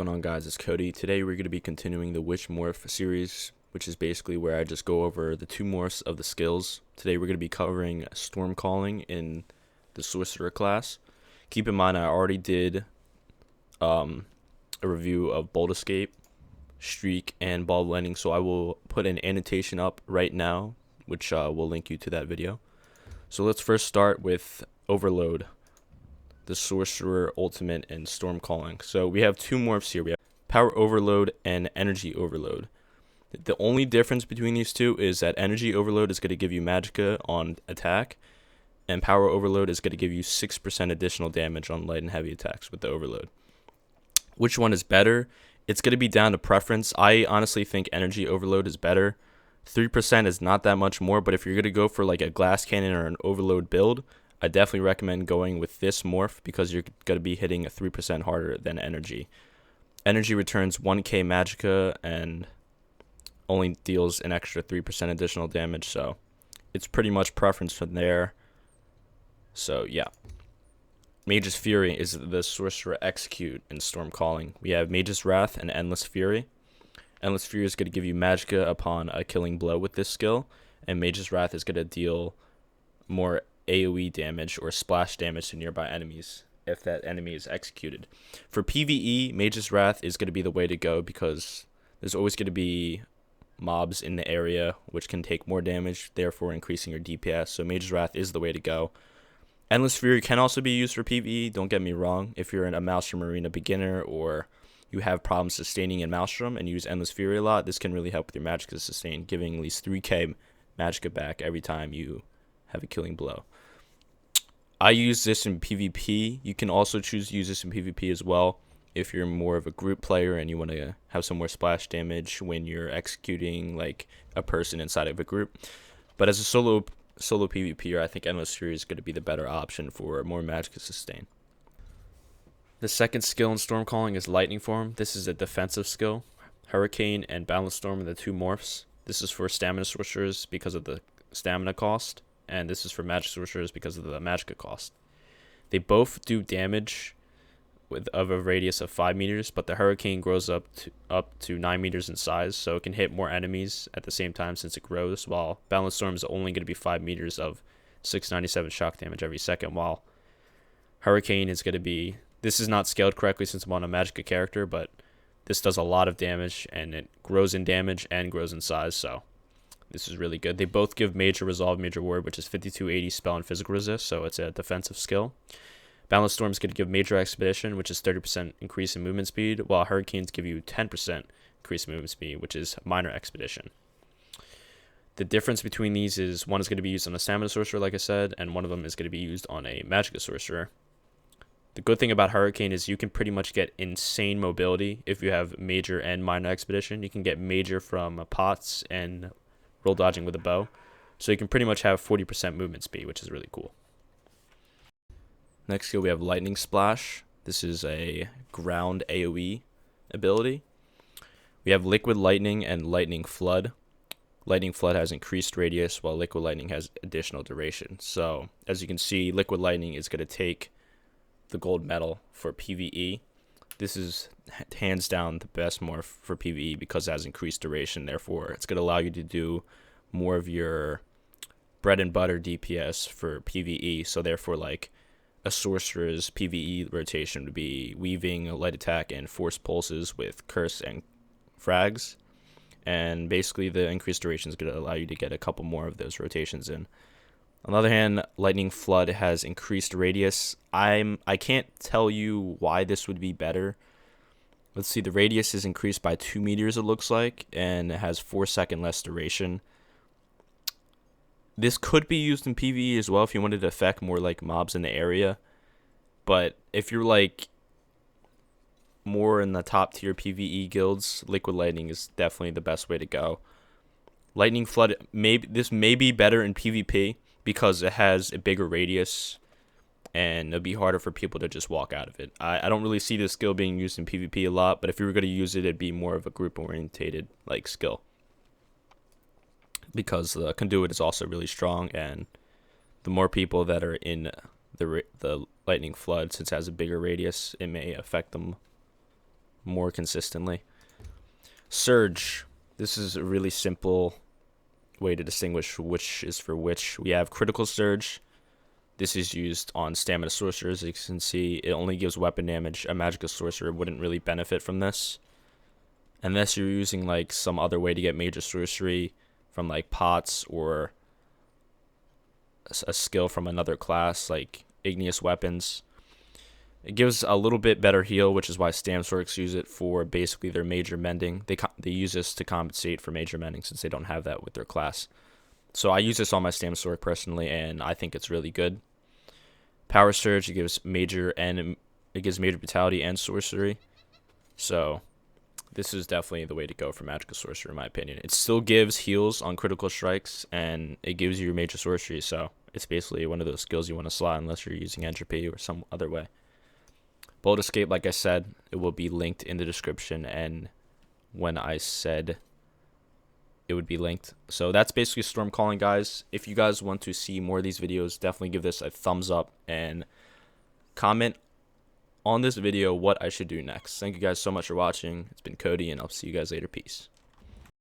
going on, guys? It's Cody. Today we're going to be continuing the Which Morph series, which is basically where I just go over the two morphs of the skills. Today we're going to be covering Storm Calling in the Sorcerer Class. Keep in mind I already did a review of Bolt Escape, Streak, and Ball Blending, so I will put an annotation up right now, which will link you to that video. So let's first start with Overload, the Sorcerer Ultimate, and Storm Calling. So we have two morphs here. We have Power Overload and Energy Overload. The only difference between these two is that Energy Overload is going to give you Magicka on attack, and Power Overload is going to give you 6% additional damage on light and heavy attacks with the Overload. Which one is better? It's going to be down to preference. I honestly think Energy Overload is better. 3% is not that much more, but if you're going to go for like a Glass Cannon or an Overload build, I definitely recommend going with this morph because you're going to be hitting 3% harder than Energy. Energy returns 1k Magicka and only deals an extra 3% additional damage, so it's pretty much preference from there. So yeah. Mage's Fury is the Sorcerer Execute in Storm Calling. We have Mage's Wrath and Endless Fury. Endless Fury is going to give you Magicka upon a killing blow with this skill, and Mage's Wrath is going to deal more AoE damage or splash damage to nearby enemies if that enemy is executed. For PvE, Mage's Wrath is going to be the way to go because there's always going to be mobs in the area which can take more damage, therefore increasing your DPS, so Mage's Wrath is the way to go. Endless Fury can also be used for PvE, don't get me wrong. If you're in a Maelstrom Arena beginner or you have problems sustaining in Maelstrom and use Endless Fury a lot, this can really help with your Magicka sustain, giving at least 3k Magicka back every time you have a killing blow. I use this in PvP. You can also choose to use this in PvP as well if you're more of a group player and you want to have some more splash damage when you're executing like a person inside of a group. But as a solo PvPer, I think Endless Fury is going to be the better option for more Magicka sustain. The second skill in Storm Calling is Lightning Form. This is a defensive skill. Hurricane and Balance Storm are the two morphs. This is for stamina sorcerers because of the stamina cost, and this is for magic sorcerers because of the Magicka cost. They both do damage of a radius of 5 meters, but the Hurricane grows up to 9 meters in size, so it can hit more enemies at the same time since it grows, while Balance Storm is only going to be 5 meters of 697 shock damage every second, while Hurricane is going to be... This is not scaled correctly since I'm on a Magicka character, but this does a lot of damage, and it grows in damage and grows in size, so this is really good. They both give Major Resolve, Major Ward, which is 5280 spell and physical resist, so it's a defensive skill. Balance Storm is going to give Major Expedition, which is 30% increase in movement speed, while Hurricanes give you 10% increase in movement speed, which is Minor Expedition. The difference between these is one is going to be used on a Stamina Sorcerer, like I said, and one of them is going to be used on a Magicka Sorcerer. The good thing about Hurricane is you can pretty much get insane mobility if you have Major and Minor Expedition. You can get Major from pots and roll dodging with a bow, so you can pretty much have 40% movement speed, which is really cool. Next skill we have Lightning Splash. This is a ground AoE ability. We have Liquid Lightning and Lightning Flood. Lightning Flood has increased radius while Liquid Lightning has additional duration. So as you can see, Liquid Lightning is going to take the gold medal for PvE. This is hands down the best morph for PvE because it has increased duration. Therefore, it's going to allow you to do more of your bread and butter DPS for PvE. So therefore, like a sorcerer's PvE rotation would be weaving, a light attack, and force pulses with curse and frags. And basically, the increased duration is going to allow you to get a couple more of those rotations in. On the other hand, Lightning Flood has increased radius. I can't tell you why this would be better. Let's see, the radius is increased by 2 meters, it looks like, and it has 4-second less duration. This could be used in PvE as well if you wanted to affect more like mobs in the area. But if you're like more in the top tier PvE guilds, Liquid Lightning is definitely the best way to go. Lightning Flood, this may be better in PvP because it has a bigger radius and it'll be harder for people to just walk out of it. I don't really see this skill being used in PvP a lot, but if you were going to use it, it'd be more of a group-orientated like skill. Because the conduit is also really strong, and the more people that are in the lightning flood, since it has a bigger radius, it may affect them more consistently. Surge. This is a really simple way to distinguish which is for which. We have Critical Surge. This is used on Stamina Sorcerers. As you can see, it only gives weapon damage. A Magical Sorcerer wouldn't really benefit from this, unless you're using like some other way to get Major Sorcery from like pots or a skill from another class like Igneous Weapons. It gives a little bit better heal, which is why Stamsorcs use it for basically their major mending. They use this to compensate for major mending since they don't have that with their class. So I use this on my Stamsorc personally, and I think it's really good. Power Surge, it gives major brutality and sorcery. So this is definitely the way to go for Magical Sorcerer in my opinion. It still gives heals on critical strikes, and it gives you your major sorcery. So it's basically one of those skills you want to slot unless you're using entropy or some other way. Bolt Escape, like I said, it will be linked in the description, and when I said it would be linked. So that's basically Storm Calling, guys. If you guys want to see more of these videos, definitely give this a thumbs up and comment on this video what I should do next. Thank you guys so much for watching. It's been Cody, and I'll see you guys later. Peace.